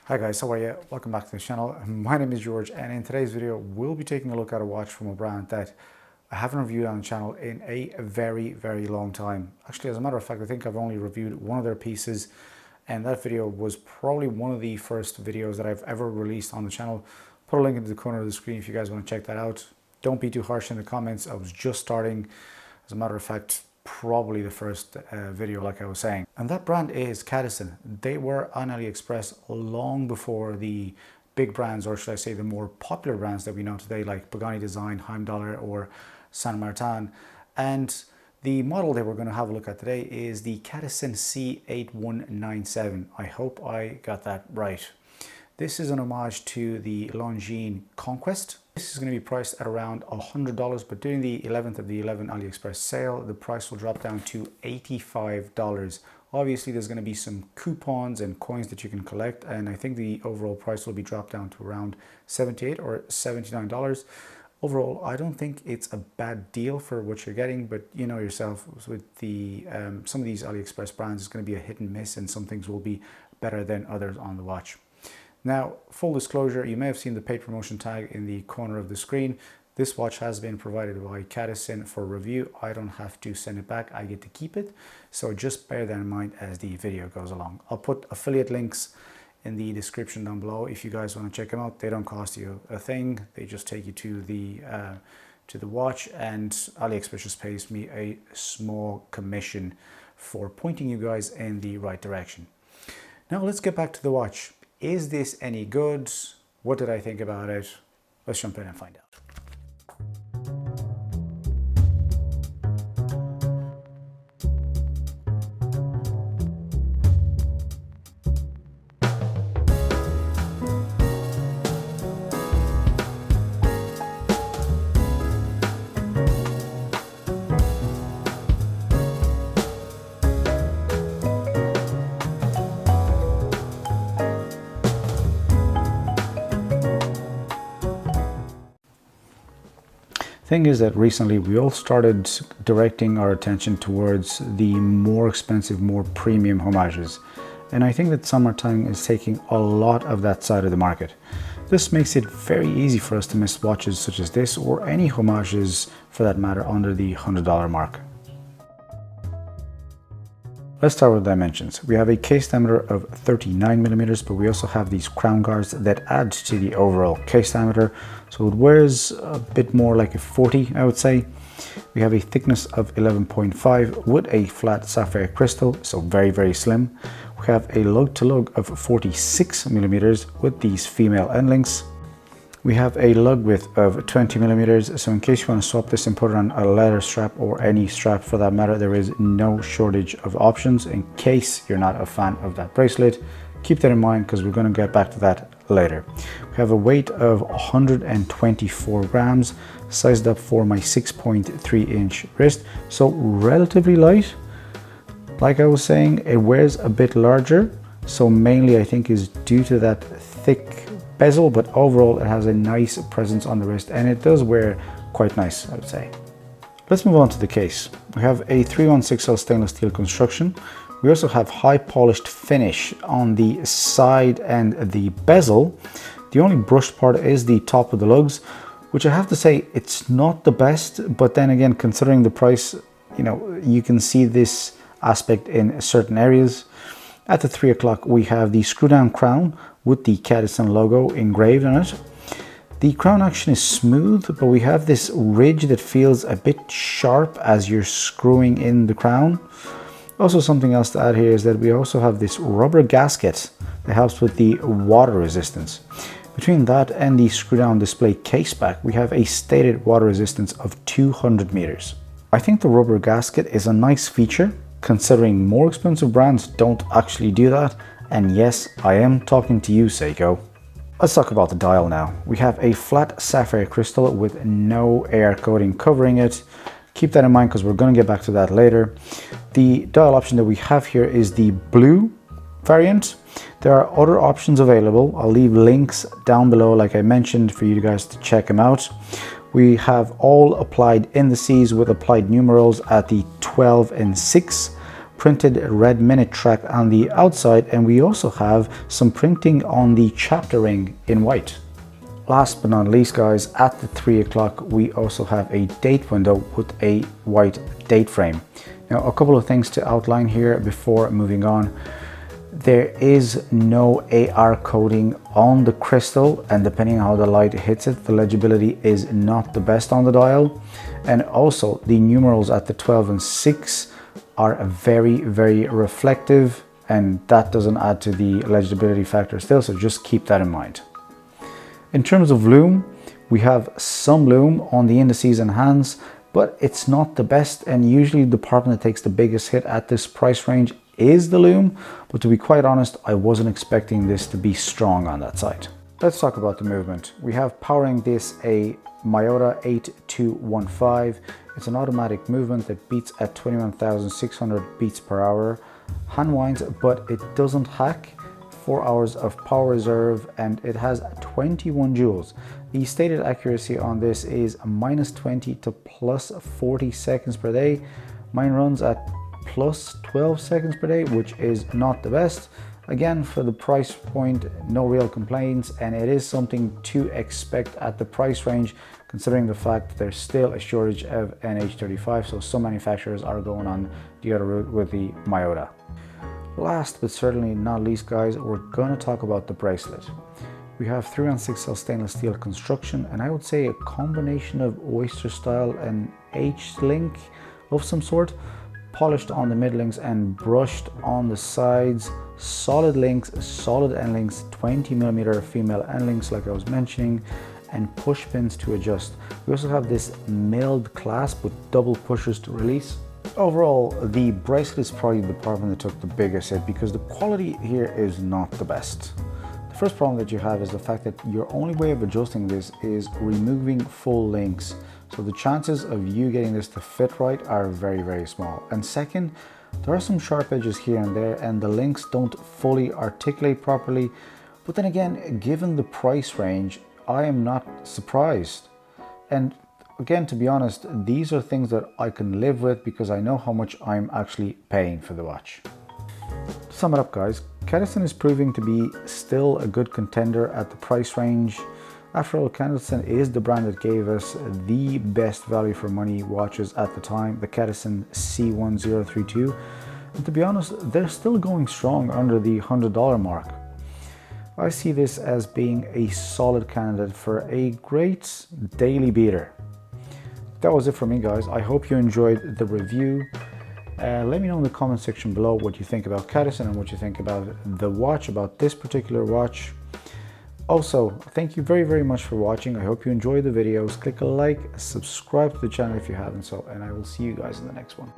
Hi guys, how are you? Welcome back to the channel. My name is George, and in today's video we'll be taking a look at a watch from a brand that I haven't reviewed on the channel in a very long time. Actually, as a matter of fact, I think I've only reviewed one of their pieces, and that video was probably one of the first videos that I've ever released on the channel. Put a link into the corner of the screen if you guys want to check that out. Don't be too harsh in the comments. I was just starting. As a matter of fact, probably the first video, like I was saying. And that brand is Cadisen. They were on AliExpress long before the big brands, or should I say the more popular brands that we know today, like Pagani Design, Heimdallr, or Saint Martin. And the model that we're going to have a look at today is the Cadisen C8197. I hope I got that right. This is an homage to the Longines Conquest. This is going to be priced at around $100, but during the 11th of the 11 AliExpress sale, the price will drop down to $85. Obviously, there's going to be some coupons and coins that you can collect, and I think the overall price will be dropped down to around $78 or $79. Overall, I don't think it's a bad deal for what you're getting, but you know yourself, with the some of these AliExpress brands, it's going to be a hit and miss, and some things will be better than others on the watch. Now, full disclosure, you may have seen the paid promotion tag in the corner of the screen. This watch has been provided by Cadisen for review. I don't have to send it back, I get to keep it. So just bear that in mind as the video goes along. I'll put affiliate links in the description down below if you guys want to check them out. They don't cost you a thing. They just take you to the watch, and AliExpress just pays me a small commission for pointing you guys in the right direction. Now let's get back to the watch. Is this any good? What did I think about it? Let's jump in and find out. Thing is that recently we all started directing our attention towards the more expensive, more premium homages. And I think that Summertime is taking a lot of that side of the market. This makes it very easy for us to miss watches such as this, or any homages for that matter, under the $100 mark. Let's start with dimensions. We have a case diameter of 39mm, but we also have these crown guards that add to the overall case diameter. So it wears a bit more like a 40, I would say. We have a thickness of 11.5 with a flat sapphire crystal, so very slim. We have a lug-to-lug of 46mm with these female end links. We have a lug width of 20mm, so in case you want to swap this and put it on a leather strap, or any strap for that matter, there is no shortage of options in case you're not a fan of that bracelet. Keep that in mind because we're going to get back to that later. We have a weight of 124 grams, sized up for my 6.3 inch wrist, so relatively light. Like I was saying, it wears a bit larger, so mainly I think is due to that thick bezel, but overall it has a nice presence on the wrist, and it does wear quite nice, I would say. Let's move on to the case. We have a 316L stainless steel construction. We also have high polished finish on the side and the bezel. The only brushed part is the top of the lugs, which I have to say it's not the best, but then again, considering the price, you know, you can see this aspect in certain areas. At the 3 o'clock we have the screw down crown with the Cadisen logo engraved on it. The crown action is smooth, but we have this ridge that feels a bit sharp as you're screwing in the crown. Also, something else to add here is that we also have this rubber gasket that helps with the water resistance. Between that and the screw down display case back, we have a stated water resistance of 200 meters. I think the rubber gasket is a nice feature, considering more expensive brands don't actually do that. And yes, I am talking to you, Seiko. Let's talk about the dial now. We have a flat sapphire crystal with no air coating covering it. Keep that in mind because we're going to get back to that later. The dial option that we have here is the blue variant. There are other options available. I'll leave links down below, like I mentioned, for you guys to check them out. We have all applied indices with applied numerals at the 12 and 6. printed red minute track on the outside, and we also have some printing on the chapter ring in white. Last but not least, guys, at the 3 o'clock we also have a date window with a white date frame. Now, a couple of things to outline here before moving on. There is no AR coating on the crystal, and depending on how the light hits it, the legibility is not the best on the dial. And also the numerals at the 12 and 6 are very, very reflective, and that doesn't add to the legibility factor still, so just keep that in mind. In terms of lume, we have some lume on the indices and hands, but it's not the best, and usually the department that takes the biggest hit at this price range is the lume, but to be quite honest, I wasn't expecting this to be strong on that side. Let's talk about the movement. We have powering this a Miyota 8215. It's an automatic movement that beats at 21,600 beats per hour. Hand winds, but it doesn't hack. 4 hours of power reserve, and it has 21 joules. The stated accuracy on this is -20 to +40 seconds per day. Mine runs at +12 seconds per day, which is not the best. Again, for the price point, no real complaints, and it is something to expect at the price range, considering the fact that there's still a shortage of NH35, so some manufacturers are going on the other route with the Miyota. Last but certainly not least, guys, we're going to talk about the bracelet. We have 3-on-6 stainless steel construction, and I would say a combination of oyster style and H-link of some sort, polished on the middlings and brushed on the sides. Solid links, solid end links, 20mm female end links like I was mentioning, and push pins to adjust. We also have this milled clasp with double pushers to release. Overall, the bracelet is probably the department that took the biggest hit because the quality here is not the best. The first problem that you have is the fact that your only way of adjusting this is removing full links. So the chances of you getting this to fit right are very, very small. And second, there are some sharp edges here and there, and the links don't fully articulate properly. But then again, given the price range, I am not surprised. And again, to be honest, these are things that I can live with because I know how much I'm actually paying for the watch. To sum it up, guys, Cadisen is proving to be still a good contender at the price range. After all, Cadisen is the brand that gave us the best value for money watches at the time, the Cadisen C8197. And to be honest, they're still going strong under the $100 mark. I see this as being a solid candidate for a great daily beater. That was it for me, guys. I hope you enjoyed the review. Let me know in the comment section below what you think about Cadisen and what you think about the watch, about this particular watch. Also, thank you very, very much for watching. I hope you enjoyed the videos. Click a like, subscribe to the channel if you haven't so, and I will see you guys in the next one.